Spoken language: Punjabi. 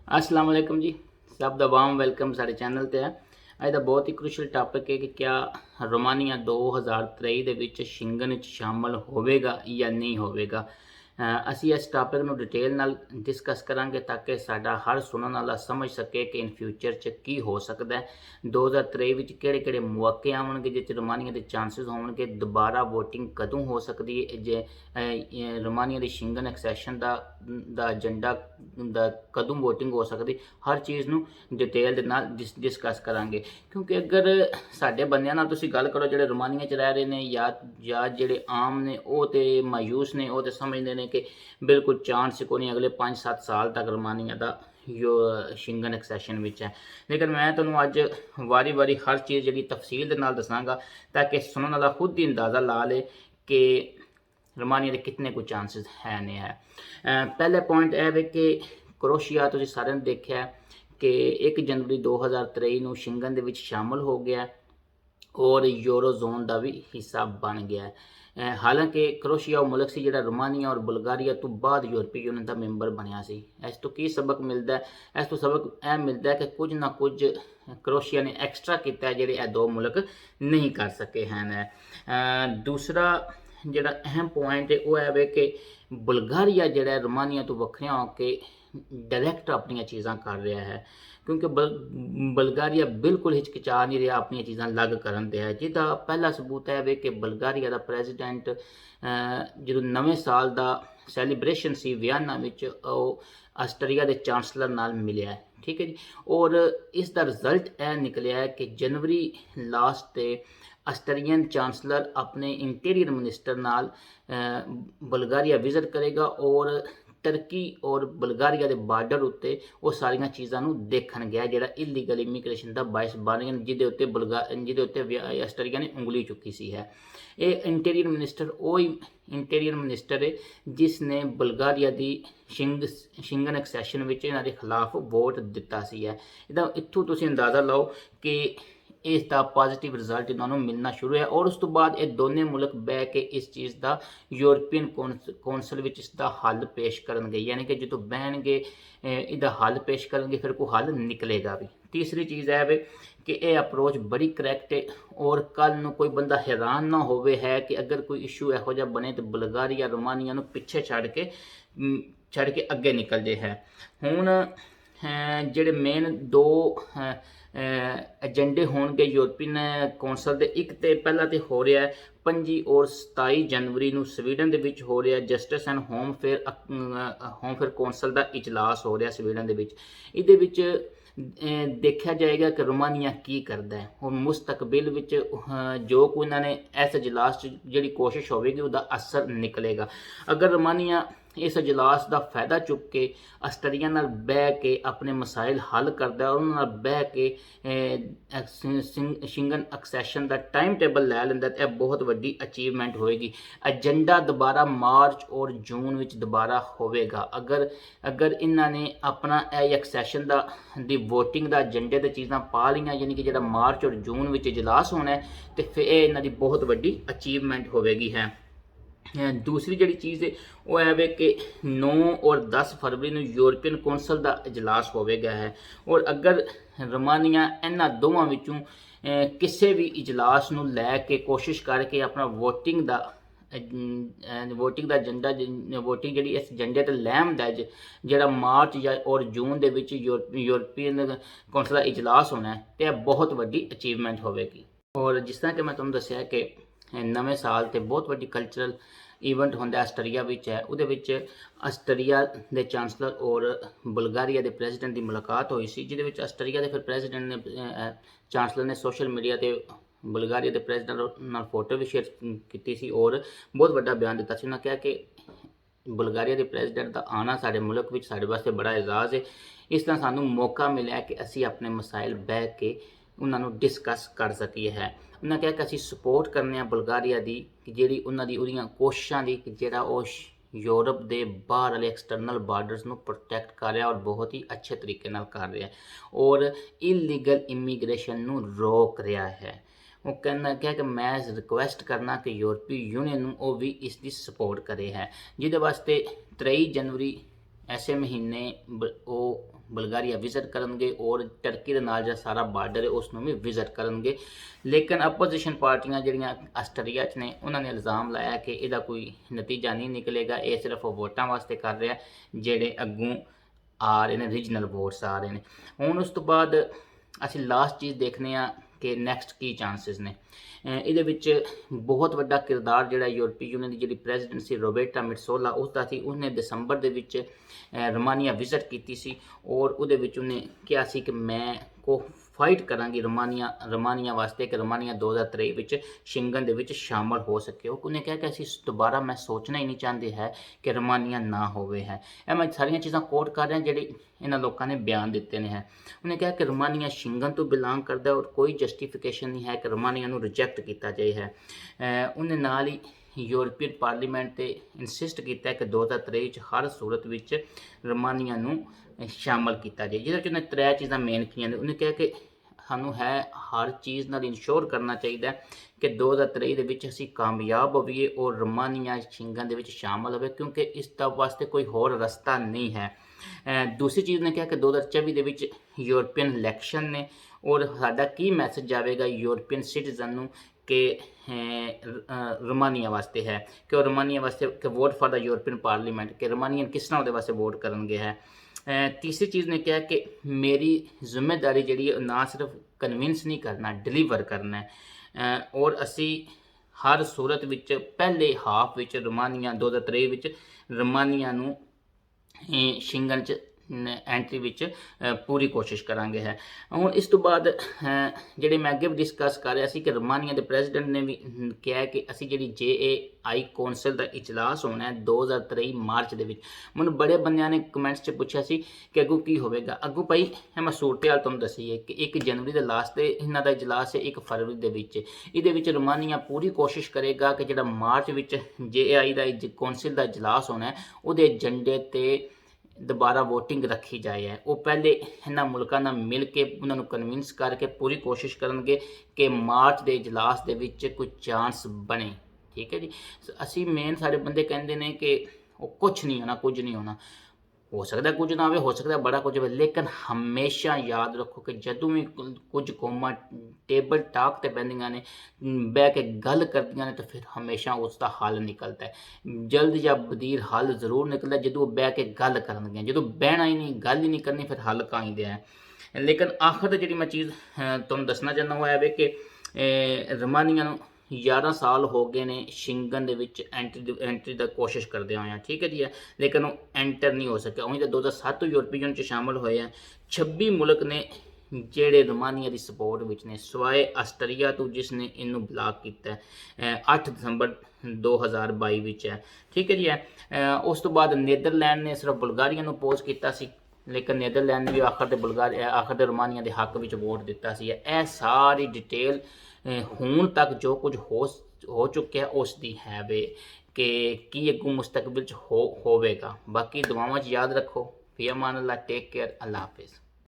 अस्सलाम वालेकुम जी। सब दा वार्म वेलकम साढ़े चैनल ते है। अज दा बहुत ही क्रूशल टॉपिक है कि क्या रोमानिया 2023 ਦੇ ਵਿੱਚ ਸ਼ਿੰਗਨ ਵਿੱਚ ਸ਼ਾਮਲ ਹੋਵੇਗਾ ਜਾਂ ਨਹੀਂ ਹੋਵੇਗਾ। ਅਸੀਂ ਇਸ ਟਾਪਿਕ ਨੂੰ ਡਿਟੇਲ ਨਾਲ ਡਿਸਕਸ ਕਰਾਂਗੇ ਤਾਂ ਕਿ ਸਾਡਾ ਹਰ ਸੁਣਨ ਵਾਲਾ ਸਮਝ ਸਕੇ ਕਿ ਇਨ ਫਿਊਚਰ 'ਚ ਕੀ ਹੋ ਸਕਦਾ ਹੈ। 2023 ਵਿੱਚ ਕਿਹੜੇ ਮੌਕੇ ਆਉਣਗੇ ਜਿਸ 'ਚ ਰੋਮਾਨੀਆ ਦੇ ਚਾਂਸਿਸ ਹੋਣਗੇ, ਦੁਬਾਰਾ ਵੋਟਿੰਗ ਕਦੋਂ ਹੋ ਸਕਦੀ ਹੈ, ਜੇ ਰੋਮਾਨੀਆ ਦੀ ਸ਼ਿੰਗਨ ਐਕਸੈਸ਼ਨ ਦਾ ਏਜੰਡਾ ਦਾ ਕਦੋਂ ਵੋਟਿੰਗ ਹੋ ਸਕਦੀ, ਹਰ ਚੀਜ਼ ਨੂੰ ਡਿਟੇਲ ਦੇ ਨਾਲ ਡਿਸਕਸ ਕਰਾਂਗੇ। ਕਿਉਂਕਿ ਅਗਰ ਸਾਡੇ ਬੰਦਿਆਂ ਨਾਲ ਤੁਸੀਂ ਗੱਲ ਕਰੋ ਜਿਹੜੇ ਰੋਮਾਨੀਆ 'ਚ ਰਹਿ ਰਹੇ ਨੇ ਜਾਂ ਜਿਹੜੇ ਆਮ ਨੇ, ਉਹ ਤੇ ਮਾਯੂਸ ਨੇ, ਉਹ ਤੇ ਸਮਝਦੇ ਨੇ ਕਿ ਬਿਲਕੁਲ ਚਾਂਸ ਕੋਈ ਨਹੀਂ, ਅਗਲੇ 5-7 ਸਾਲ ਤੱਕ ਰੋਮਾਨੀਆ ਦਾ ਸ਼ਿੰਗਨ ਐਕਸੈਸ਼ਨ ਵਿੱਚ ਹੈ। ਲੇਕਿਨ ਮੈਂ ਤੁਹਾਨੂੰ ਅੱਜ ਵਾਰੀ ਹਰ ਚੀਜ਼ ਜਿਹੜੀ ਤਫਸੀਲ ਦੇ ਨਾਲ ਦੱਸਾਂਗਾ ਤਾਂ ਕਿ ਸੁਣਨ ਵਾਲਾ ਖੁਦ ਹੀ ਅੰਦਾਜ਼ਾ ਲਾ ਲੇ ਕਿ ਰੋਮਾਨੀਆ ਦੇ ਕਿਤਨੇ ਕੁ ਚਾਂਸਿਸ ਹੈ ਨੇ ਹੈ। ਪਹਿਲੇ ਪੁਆਇੰਟ ਇਹ ਵੇ ਕਿ ਕਰੋਸ਼ੀਆ ਤੁਸੀਂ ਸਾਰਿਆਂ ਨੇ ਦੇਖਿਆ ਕਿ 1 ਜਨਵਰੀ 2023 ਨੂੰ ਸ਼ਿੰਗਨ ਦੇ ਵਿੱਚ ਸ਼ਾਮਲ ਹੋ ਗਿਆ ਔਰ ਯੂਰੋਜ਼ੋਨ ਦਾ ਵੀ ਹਿੱਸਾ ਬਣ ਗਿਆ। ਹਾਲਾਂਕਿ ਕਰੋਸ਼ੀਆ ਉਹ ਮੁਲਕ ਸੀ ਜਿਹੜਾ ਰੋਮਾਨੀਆ ਔਰ ਬੁਲਗਾਰੀਆ ਤੋਂ ਬਾਅਦ ਯੂਰਪੀ ਯੂਨੀਅਨ ਦਾ ਮੈਂਬਰ ਬਣਿਆ ਸੀ। ਇਸ ਤੋਂ ਕੀ ਸਬਕ ਮਿਲਦਾ? ਇਸ ਤੋਂ ਸਬਕ ਇਹ ਮਿਲਦਾ ਕਿ ਕੁਝ ਨਾ ਕੁਝ ਕਰੋਸ਼ੀਆ ਨੇ ਐਕਸਟਰਾ ਕੀਤਾ ਜਿਹੜੇ ਇਹ ਦੋ ਮੁਲਕ ਨਹੀਂ ਕਰ ਸਕੇ ਹਨ। ਦੂਸਰਾ ਜਿਹੜਾ ਅਹਿਮ ਪੁਆਇੰਟ ਹੈ ਉਹ ਹੈ ਕਿ ਬੁਲਗਾਰੀਆ ਜਿਹੜਾ ਰੋਮਾਨੀਆ ਤੋਂ ਵੱਖਰਿਆ ਹੋ ਕੇ डायरैक्ट अपन चीज़ा कर रहा है, क्योंकि बल्गारिया बिल्कुल हिचकिचा नहीं रहा अपन चीज़ा लग करन दिया। जिसका पहला सबूत है वे कि बल्गारिया का प्रेजिडेंट जो नवे साल का सैलीब्रेशन सी वियना में आस्ट्रेलिया के चांसलर नाल मिलिया है, ठीक है जी। और इसका रिजल्ट यह निकलिया है कि जनवरी लास्ट ते आस्ट्रेलियन चांसलर अपने इंटीरियर मिनिस्टर नाल बल्गारिया विजिट करेगा और टर्की और बल्गारिया के बार्डर उत्ते वो सारिया चीज़ों देखन गया जो इलीगल इमीग्रेशन का बायस बन गया, जिदे उत्ते आस्ट्रेलिया ने उंगली चुकी सी है। ये इंटीरियर मिनिस्टर वो इंटीरियर मिनिस्टर है जिसने बल्गारिया की शिंगन एक्सैशन में इन्हों के खिलाफ वोट दिता सी है। इत्थों तुसीं अंदाज़ा लाओ कि इसका पॉजिटिव रिजल्ट इन्होंने मिलना शुरू है। और उस तो बाद ये दोनों मुल्क बह के इस चीज़ का यूरोपियन कौंसल में इसका हल पेश करन गए, यानी कि जो बहनगे इसका हल पेश करेंगे फिर कोई हल निकलेगा भी। तीसरी चीज़ है वे कि यह अप्रोच बड़ी करैक्ट है और कल ਨੂੰ कोई बंदा हैरान ना होवे है कि अगर कोई इशू ਇਹੋ ਜਿਹਾ बने तो बल्गारिया रोमानिया ਨੂੰ ਪਿੱਛੇ ਛੱਡ ਕੇ ਅੱਗੇ ਨਿਕਲ ਜੇ ਹੈ। ਹੁਣ ਜਿਹੜੇ ਮੇਨ ਦੋ एजेंडे होंगे यूरोपियन कौंसल के, एक तो पहला तो हो रहा है 25 और 27 जनवरी को स्वीडन के हो रहा justice and home affairs council का इजलास हो रहा स्वीडन के। ये देखा जाएगा कि रोमानिया की करता है और मुस्तकबिल जो कोई इन्होंने इस इजलास जी कोशिश होगी उसका असर निकलेगा। अगर रोमानिया इस इजलास का फायदा चुक के आस्ट्रेलिया नाल बह के अपने मसाइल हल करता है और उन्होंने बह के शिंगन एक्सैशन का टाइम टेबल लै लेंदा तो यह बहुत वड्डी अचीवमेंट होएगी। एजेंडा दोबारा मार्च और जून में दोबारा होवेगा। अगर इन्होंने अपना एक्सैशन दी वोटिंग का एजेंडे तो चीज़ां पा लियां, यानी कि जो मार्च और जून में इजलास होना है तो फिर इन्हां दी बहुत वड्डी अचीवमेंट होवेगी है। दूसरी जी चीज़ है वो है कि 9 और 10 फरवरी को यूरोपियन कौंसल का इजलास होगा है। और अगर रोमानिया इन्हां दोवां विचों किसी भी इजलास को लैके कोशिश करके अपना वोटिंग का एजेंडा वोटिंग जी इस एजेंडे तो लैंदा जो मार्च या और जून के यूरोपियन कौंसल का इजलास होना है तो यह बहुत वड्डी अचीवमेंट होगी। और जिस तरह कि मैं तुहानूं दस्सिया कि नवे साल ते बहुत वड्डी कल्चरल ईवेंट होंदा आस्ट्रेलिया विच है। उहदे विच आस्ट्रेलिया के चांसलर और बल्गारिया के प्रेजिडेंट की मुलाकात हुई सी, जिहदे विच आस्ट्रेलिया के फिर प्रेजिडेंट ने चांसलर ने सोशल मीडिया ते बल्गारिया के प्रेजिडेंट नाल फोटो भी शेयर की सी और बहुत वड्डा बयान दिता सी। उन्होंने कहा कि बल्गारिया के प्रेजिडेंट का आना साडे मुल्क विच साडे वास्ते बड़ा एजाज़ है। इस तरह सानूं मौका मिला कि असी अपने मसाइल बह के उन्होंने डिस्कस कर सकीए है। उन्होंने कहा कि असी सपोर्ट करने बल्गारिया की कि जी उन्होंने कोशिशों की कि जोड़ा यूरोप के बाहर वाले एक्सटर्नल बार्डरस को प्रोटैक्ट कर रहा और बहुत ही अच्छे तरीके कर रहा है और इलीगल इमीग्रेशन को रोक रहा है। वो कहना क्या कि मैं रिक्वेस्ट करना कि यूरोपी यूनियन वो भी इसकी सपोर्ट करे है, जिहदे वास्ते 23 जनवरी ਐਸੇ ਮਹੀਨੇ ਉਹ ਬਲਗਾਰੀਆ ਵਿਜ਼ਿਟ ਕਰਨਗੇ ਔਰ ਟਰਕੀ ਦੇ ਨਾਲ ਜਿਹੜਾ ਸਾਰਾ ਬਾਰਡਰ ਹੈ ਉਸ ਨੂੰ ਵੀ ਵਿਜ਼ਿਟ ਕਰਨਗੇ। ਲੇਕਿਨ ਆਪੋਜੀਸ਼ਨ ਪਾਰਟੀਆਂ ਜਿਹੜੀਆਂ ਆਸਟਰੀਆ 'ਚ ਨੇ ਉਹਨਾਂ ਨੇ ਇਲਜ਼ਾਮ ਲਾਇਆ ਕਿ ਇਹਦਾ ਕੋਈ ਨਤੀਜਾ ਨਹੀਂ ਨਿਕਲੇਗਾ, ਇਹ ਸਿਰਫ ਵੋਟਾਂ ਵਾਸਤੇ ਕਰ ਰਿਹਾ ਜਿਹੜੇ ਅੱਗੋਂ ਆ ਰਹੇ ਨੇ, ਰੀਜਨਲ ਵੋਟਸ ਆ ਰਹੇ ਨੇ। ਹੁਣ ਉਸ ਤੋਂ ਬਾਅਦ ਅਸੀਂ ਲਾਸਟ ਚੀਜ਼ ਦੇਖਦੇ ਹਾਂ ਕਿ ਨੈਕਸਟ ਕੀ ਚਾਂਸਿਸ ਨੇ। ਇਹਦੇ ਵਿੱਚ ਬਹੁਤ ਵੱਡਾ ਕਿਰਦਾਰ ਜਿਹੜਾ ਯੂਰਪੀ ਯੂਨੀਅਨ ਦੀ ਜਿਹੜੀ ਪ੍ਰੈਜ਼ੀਡੈਂਟ ਸੀ ਰੋਬਰਟਾ ਮੈਟਸੋਲਾ ਉਸਦਾ ਸੀ। ਉਹਨੇ ਦਸੰਬਰ ਦੇ ਵਿੱਚ ਰੋਮਾਨੀਆ ਵਿਜ਼ਿਟ ਕੀਤੀ ਸੀ ਔਰ ਉਹਦੇ ਵਿੱਚ ਉਹਨੇ ਕਿਹਾ ਸੀ ਕਿ ਮੈਂ ਫਾਈਟ ਕਰਾਂਗੀ ਰੋਮਾਨੀਆ ਵਾਸਤੇ ਕਿ ਰੋਮਾਨੀਆ 2023 ਵਿੱਚ ਸ਼ਿੰਗਨ ਦੇ ਵਿੱਚ ਸ਼ਾਮਲ ਹੋ ਸਕੇ। ਉਹਨੇ ਕਿਹਾ ਕਿ ਅਸੀਂ ਦੁਬਾਰਾ ਮੈਂ ਸੋਚਣਾ ਹੀ ਨਹੀਂ ਚਾਹੁੰਦੇ ਹੈ ਕਿ ਰੋਮਾਨੀਆ ਨਾ ਹੋਵੇ ਹੈ। ਇਹ ਮੈਂ ਸਾਰੀਆਂ ਚੀਜ਼ਾਂ ਕੋਟ ਕਰ ਰਿਹਾ ਜਿਹੜੀ ਇਹਨਾਂ ਲੋਕਾਂ ਨੇ ਬਿਆਨ ਦਿੱਤੇ ਨੇ ਹੈ। ਉਹਨੇ ਕਿਹਾ ਕਿ ਰੋਮਾਨੀਆ ਸ਼ਿੰਗਨ ਤੋਂ ਬਿਲੋਂਗ ਕਰਦਾ ਔਰ ਕੋਈ ਜਸਟੀਫਿਕੇਸ਼ਨ ਨਹੀਂ ਹੈ ਕਿ ਰੋਮਾਨੀਆ ਨੂੰ ਰਿਜੈਕਟ ਕੀਤਾ ਜਾਏ ਹੈ। ਉਹਨੇ ਨਾਲ ਹੀ ਯੂਰਪੀਅਨ ਪਾਰਲੀਮੈਂਟ ਤੇ ਇਨਸਿਸਟ ਕੀਤਾ ਕਿ 2023 ਵਿੱਚ ਹਰ ਸੂਰਤ ਵਿੱਚ ਰੋਮਾਨੀਆ ਨੂੰ ਸ਼ਾਮਲ ਕੀਤਾ ਜਾਏ। ਜਿਹਦੇ ਵਿੱਚ ਉਹਨੇ 3 ਚੀਜ਼ਾਂ ਮੇਨ ਕੀਆਂ ਨੇ। ਉਹਨੇ ਕਿਹਾ ਕਿ ਸਾਨੂੰ ਹਰ ਚੀਜ਼ ਨਾਲ ਇੰਸ਼ੋਰ ਕਰਨਾ ਚਾਹੀਦਾ ਕਿ 2023 ਦੇ ਵਿੱਚ ਅਸੀਂ ਕਾਮਯਾਬ ਹੋਈਏ ਔਰ ਰੋਮਾਨੀਆ ਸ਼ਿੰਗਨ ਦੇ ਵਿੱਚ ਸ਼ਾਮਲ ਹੋਵੇ, ਕਿਉਂਕਿ ਇਸ ਦਾ ਵਾਸਤੇ ਕੋਈ ਹੋਰ ਰਸਤਾ ਨਹੀਂ ਹੈ। ਦੂਸਰੀ ਚੀਜ਼ ਨੇ ਕਿਹਾ ਕਿ 2024 ਦੇ ਵਿੱਚ ਯੂਰਪੀਅਨ ਇਲੈਕਸ਼ਨ ਨੇ ਔਰ ਸਾਡਾ ਕੀ ਮੈਸੇਜ ਜਾਵੇਗਾ ਯੂਰਪੀਅਨ ਸਿਟੀਜ਼ਨ ਨੂੰ ਕਿ ਰੋਮਾਨੀਆ ਵਾਸਤੇ ਹੈ ਕਿ ਉਹ ਰੋਮਾਨੀਆ ਵਾਸਤੇ ਕਿ vote for the European parliament ਕਿ ਰੋਮਾਨੀਅਨ ਕਿਸ ਤਰ੍ਹਾਂ ਉਹਦੇ ਵਾਸਤੇ ਵੋਟ ਕਰਨਗੇ ਹੈ। ਤੀਸਰੀ ਚੀਜ਼ ਨੇ ਕਿਹਾ ਕਿ ਮੇਰੀ ਜ਼ਿੰਮੇਵਾਰੀ ਜਿਹੜੀ ਹੈ ਨਾ ਸਿਰਫ ਕਨਵਿੰਸ ਨਹੀਂ ਕਰਨਾ, ਡਿਲੀਵਰ ਕਰਨਾ ਹੈ ਔਰ ਅਸੀਂ ਹਰ ਸੂਰਤ ਵਿੱਚ ਪਹਿਲੇ ਹਾਫ ਵਿੱਚ ਰੋਮਾਨੀਆ 2023 ਵਿੱਚ ਰੋਮਾਨੀਆ ਨੂੰ ਸ਼ਿੰਗਨ 'ਚ ਐਂਟਰੀ ਵਿੱਚ ਪੂਰੀ ਕੋਸ਼ਿਸ਼ ਕਰਾਂਗੇ ਹੈ। ਹੁਣ ਇਸ ਤੋਂ ਬਾਅਦ ਜਿਹੜੇ ਮੈਂ ਅੱਗੇ ਵੀ ਡਿਸਕਸ ਕਰ ਰਿਹਾ ਸੀ ਕਿ ਰੋਮਾਨੀਆ ਦੇ ਪ੍ਰੈਜ਼ੀਡੈਂਟ ਨੇ ਵੀ ਕਿਹਾ ਕਿ ਅਸੀਂ ਜਿਹੜੀ JAI ਕੌਂਸਲ ਦਾ ਇਜਲਾਸ ਹੋਣਾ ਹੈ 2023 ਮਾਰਚ ਦੇ ਵਿੱਚ। ਮੈਨੂੰ ਬੜੇ ਬੰਦਿਆਂ ਨੇ ਕਮੈਂਟਸ 'ਚ ਪੁੱਛਿਆ ਸੀ ਕਿ ਅੱਗੋਂ ਕੀ ਹੋਵੇਗਾ। ਅੱਗੋਂ ਭਾਈ ਮੈਂ ਸੂਰਤ-ਹਾਲ ਤੁਹਾਨੂੰ ਦੱਸੀ ਹੈ ਕਿ 1 ਜਨਵਰੀ ਦੇ ਲਾਸਟ ਤੇ ਇਹਨਾਂ ਦਾ ਇਜਲਾਸ ਹੈ, 1 ਫਰਵਰੀ ਦੇ ਵਿੱਚ। ਇਹਦੇ ਵਿੱਚ ਰੋਮਾਨੀਆ ਪੂਰੀ ਕੋਸ਼ਿਸ਼ ਕਰੇਗਾ ਕਿ ਜਿਹੜਾ ਮਾਰਚ ਵਿੱਚ JAI ਦਾ ਕੌਂਸਲ ਦਾ ਇਜਲਾਸ ਹੋਣਾ ਹੈ ਉਹਦੇ ਏਜੰਡੇ ਤੇ ਦੁਬਾਰਾ ਵੋਟਿੰਗ ਰੱਖੀ ਜਾਏ ਹੈ। ਉਹ ਪਹਿਲੇ ਇਹਨਾਂ ਮੁਲਕਾਂ ਨਾਲ ਮਿਲ ਕੇ ਉਹਨਾਂ ਨੂੰ ਕਨਵਿੰਸ ਕਰਕੇ ਪੂਰੀ ਕੋਸ਼ਿਸ਼ ਕਰਨਗੇ ਕਿ ਮਾਰਚ ਦੇ ਇਜਲਾਸ ਦੇ ਵਿੱਚ ਕੋਈ ਚਾਂਸ ਬਣੇ। ਠੀਕ ਹੈ ਜੀ। ਅਸੀਂ ਮੇਨ ਸਾਡੇ ਬੰਦੇ ਕਹਿੰਦੇ ਨੇ ਕਿ ਉਹ ਕੁਝ ਨਹੀਂ ਹੋਣਾ, ਕੁਝ ਨਹੀਂ ਹੋਣਾ। ਹੋ ਸਕਦਾ ਕੁਝ ਨਾ ਹੋਵੇ, ਹੋ ਸਕਦਾ ਬੜਾ ਕੁਝ ਹੋਵੇ, ਲੇਕਿਨ ਹਮੇਸ਼ਾ ਯਾਦ ਰੱਖੋ ਕਿ ਜਦੋਂ ਵੀ ਕੁਝ ਕੌਮਾਂ ਟੇਬਲ ਟਾਕ ਤੇ ਬਹਿੰਦੀਆਂ ਨੇ, ਬਹਿ ਕੇ ਗੱਲ ਕਰਦੀਆਂ ਨੇ, ਤਾਂ ਫਿਰ ਹਮੇਸ਼ਾ ਉਸ ਦਾ ਹੱਲ ਨਿਕਲਦਾ ਹੈ। ਜਲਦ ਜਾਂ ਬਦੀਰ ਹੱਲ ਜ਼ਰੂਰ ਨਿਕਲਦਾ ਜਦੋਂ ਬਹਿ ਕੇ ਗੱਲ ਕਰਨਗੀਆਂ। ਜਦੋਂ ਬਹਿਣਾ ਹੀ ਨਹੀਂ, ਗੱਲ ਹੀ ਨਹੀਂ ਕਰਨੀ, ਫਿਰ ਹੱਲ ਕਾਇਦੇ ਹੈ। ਲੇਕਿਨ ਆਖਰ ਤੇ ਜਿਹੜੀ ਮੈਂ ਚੀਜ਼ ਤੁਹਾਨੂੰ ਦੱਸਣਾ ਚਾਹੁੰਦਾ ਉਹ ਹੈ ਵੇ ਕਿ ਰੋਮਾਨੀਆ ਨੂੰ 11 ਸਾਲ ਹੋ ਗਏ ਨੇ ਸ਼ਿੰਗਨ ਦੇ ਵਿੱਚ ਐਂਟਰੀ ਦਾ ਕੋਸ਼ਿਸ਼ ਕਰਦੇ ਹੋਏ ਆ। ਠੀਕ ਹੈ ਜੀ ਹੈ, ਲੇਕਿਨ ਉਹ ਐਂਟਰ ਨਹੀਂ ਹੋ ਸਕਿਆ। ਉਹੀ ਤਾਂ 2007 ਯੂਰਪੀ ਯੂਨੀਅਨ 'ਚ ਸ਼ਾਮਲ ਹੋਏ ਆ। 26 ਮੁਲਕ ਨੇ ਜਿਹੜੇ ਰੋਮਾਨੀਆ ਦੀ ਸਪੋਰਟ ਵਿੱਚ ਨੇ, ਸਵਾਏ ਆਸਟਰੀਆ ਤੋਂ ਜਿਸ ਨੇ ਇਹਨੂੰ ਬਲਾਕ ਕੀਤਾ 8 ਦਸੰਬਰ 2022 ਵਿੱਚ ਹੈ। ਠੀਕ ਹੈ ਜੀ ਹੈ। ਉਸ ਤੋਂ ਬਾਅਦ ਨੀਦਰਲੈਂਡ ਨੇ ਸਿਰਫ ਬੁਲਗਾਰੀਆ ਨੂੰ ਅਪੋਜ਼ ਕੀਤਾ ਸੀ, ਲੇਕਿਨ ਨੀਦਰਲੈਂਡ ਨੇ ਵੀ ਆਖਰ ਤੇ ਰੋਮਾਨੀਆ ਦੇ ਹੱਕ ਵਿੱਚ ਵੋਟ ਦਿੱਤਾ ਸੀ। ਇਹ ਸਾਰੀ ਡਿਟੇਲ ਹੁਣ ਤੱਕ ਜੋ ਕੁਝ ਹੋ ਚੁੱਕਿਆ ਉਸ ਦੀ ਹੈ ਵੇ ਕਿ ਕੀ ਅੱਗੋਂ ਮੁਸਤਕਬਲ 'ਚ ਹੋਵੇਗਾ। ਬਾਕੀ ਦੁਆਵਾਂ 'ਚ ਯਾਦ ਰੱਖੋ। ਫੀ ਅਮਾਨ ਅੱਲਾ, ਟੇਕ ਕੇਅਰ, ਅੱਲਾ ਹਾਫਿਜ਼।